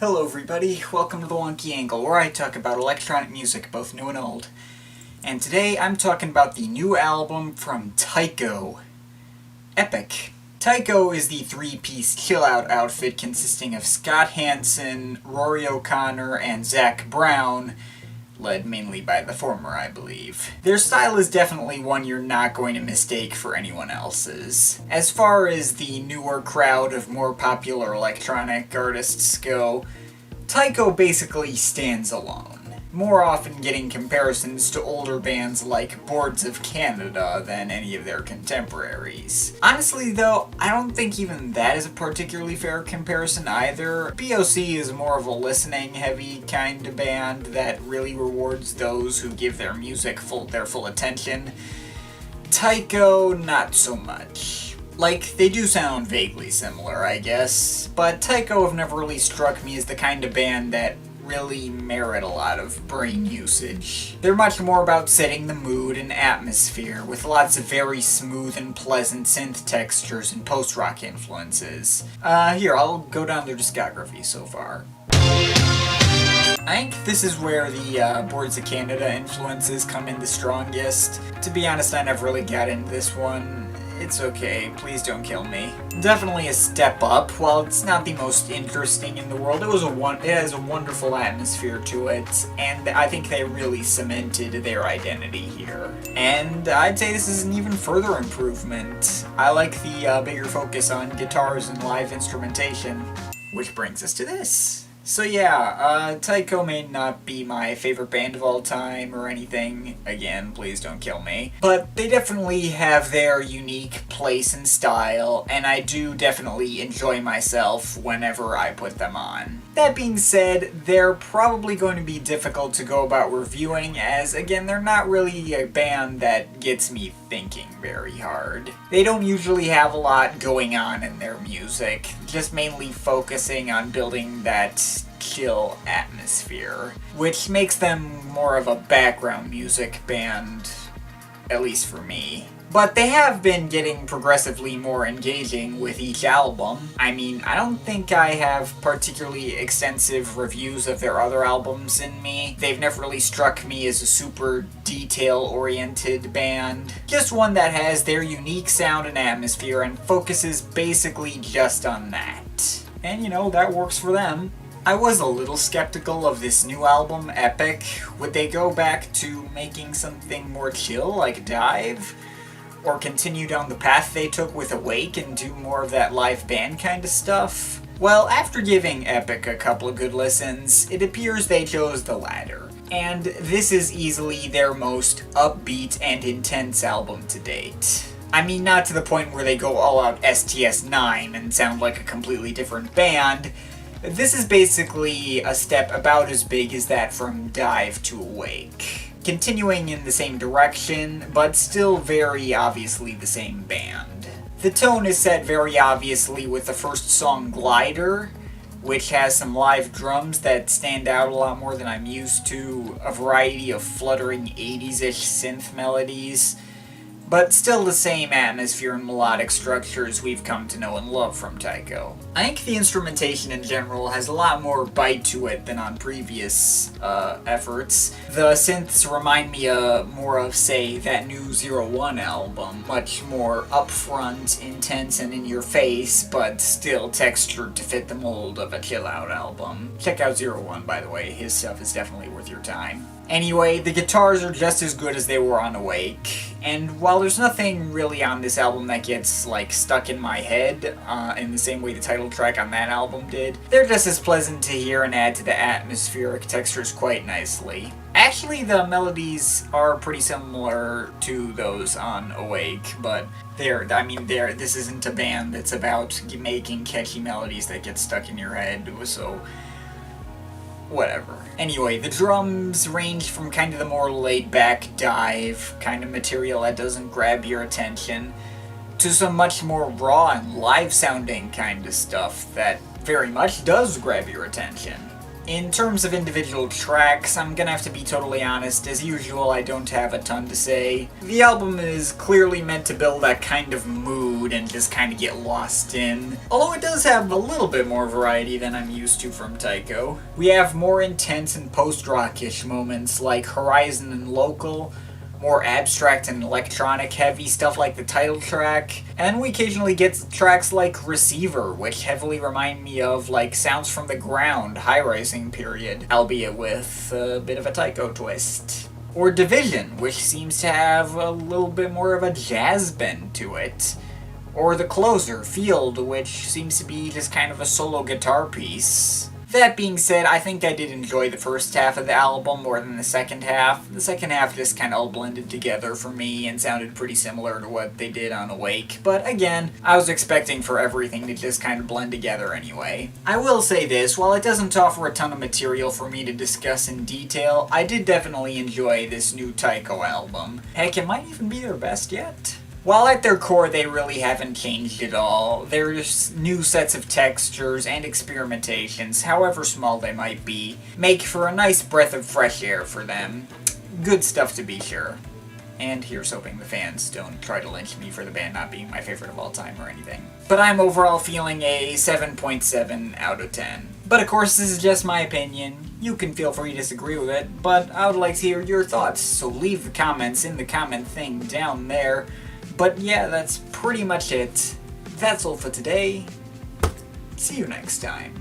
Hello everybody, welcome to the Wonky Angle, where I talk about electronic music, both new and old. And today I'm talking about the new album from Tycho, Epoch. Tycho is the three-piece chill-out outfit consisting of Scott Hansen, Rory O'Connor, and Zach Brown, led mainly by the former, I believe. Their style is definitely one you're not going to mistake for anyone else's. As far as the newer crowd of more popular electronic artists go, Tycho basically stands alone, more often getting comparisons to older bands like Boards of Canada than any of their contemporaries. Honestly though, I don't think even that is a particularly fair comparison either. BOC is more of a listening-heavy kind of band that really rewards those who give their music their full attention. Tycho, not so much. Like, they do sound vaguely similar, I guess, but Tycho have never really struck me as the kind of band that really merit a lot of brain usage. They're much more about setting the mood and atmosphere, with lots of very smooth and pleasant synth textures and post-rock influences. Here, I'll go down their discography so far. I think this is where the Boards of Canada influences come in the strongest. To be honest, I never really got into this one. It's okay, please don't kill me. Definitely a step up. While it's not the most interesting in the world, it has a wonderful atmosphere to it, and I think they really cemented their identity here. And I'd say this is an even further improvement. I like the bigger focus on guitars and live instrumentation. Which brings us to this. So yeah, Tycho may not be my favorite band of all time or anything, again, please don't kill me, but they definitely have their unique place and style, and I do definitely enjoy myself whenever I put them on. That being said, they're probably going to be difficult to go about reviewing, as again, they're not really a band that gets me thinking very hard. They don't usually have a lot going on in their music, just mainly focusing on building that chill atmosphere, which makes them more of a background music band, at least for me. But they have been getting progressively more engaging with each album. I mean, I don't think I have particularly extensive reviews of their other albums in me. They've never really struck me as a super detail-oriented band. Just one that has their unique sound and atmosphere and focuses basically just on that. And you know, that works for them. I was a little skeptical of this new album, Epic. Would they go back to making something more chill, like Dive? Or continue down the path they took with Awake and do more of that live band kind of stuff? Well, after giving Epic a couple of good listens, it appears they chose the latter. And this is easily their most upbeat and intense album to date. I mean, not to the point where they go all out STS9 and sound like a completely different band. This is basically a step about as big as that from Dive to Awake. Continuing in the same direction, but still very obviously the same band. The tone is set very obviously with the first song, Glider, which has some live drums that stand out a lot more than I'm used to, a variety of fluttering 80s-ish synth melodies, but still the same atmosphere and melodic structures we've come to know and love from Tycho. I think the instrumentation in general has a lot more bite to it than on previous efforts. The synths remind me more of, say, that new 01 album. Much more upfront, intense, and in your face, but still textured to fit the mold of a chill-out album. Check out 01, by the way, his stuff is definitely worth your time. Anyway, the guitars are just as good as they were on Awake, and while there's nothing really on this album that gets, like, stuck in my head, in the same way the title track on that album did, they're just as pleasant to hear and add to the atmospheric textures quite nicely. Actually, the melodies are pretty similar to those on Awake, but this isn't a band that's about making catchy melodies that get stuck in your head, so whatever. Anyway, the drums range from kind of the more laid-back Dive kind of material that doesn't grab your attention to some much more raw and live-sounding kind of stuff that very much does grab your attention. In terms of individual tracks, I'm gonna have to be totally honest. As usual, I don't have a ton to say. The album is clearly meant to build that kind of mood and just kind of get lost in. Although it does have a little bit more variety than I'm used to from Tycho. We have more intense and post-rockish moments like Horizon and Local, more abstract and electronic heavy stuff like the title track, and we occasionally get tracks like Receiver, which heavily remind me of like Sounds from the Ground, High Rising period, albeit with a bit of a Tycho twist. Or Division, which seems to have a little bit more of a jazz bend to it. Or the closer, Field, which seems to be just kind of a solo guitar piece. That being said, I think I did enjoy the first half of the album more than the second half. The second half just kind of all blended together for me and sounded pretty similar to what they did on Awake. But again, I was expecting for everything to just kind of blend together anyway. I will say this, while it doesn't offer a ton of material for me to discuss in detail, I did definitely enjoy this new Tycho album. Heck, it might even be their best yet. While at their core they really haven't changed at all, they're just new sets of textures and experimentations, however small they might be, make for a nice breath of fresh air for them. Good stuff to be sure. And here's hoping the fans don't try to lynch me for the band not being my favorite of all time or anything. But I'm overall feeling a 7.7 out of 10. But of course this is just my opinion. You can feel free to disagree with it, but I would like to hear your thoughts, so leave the comments in the comment thing down there. But yeah, that's pretty much it. That's all for today. See you next time.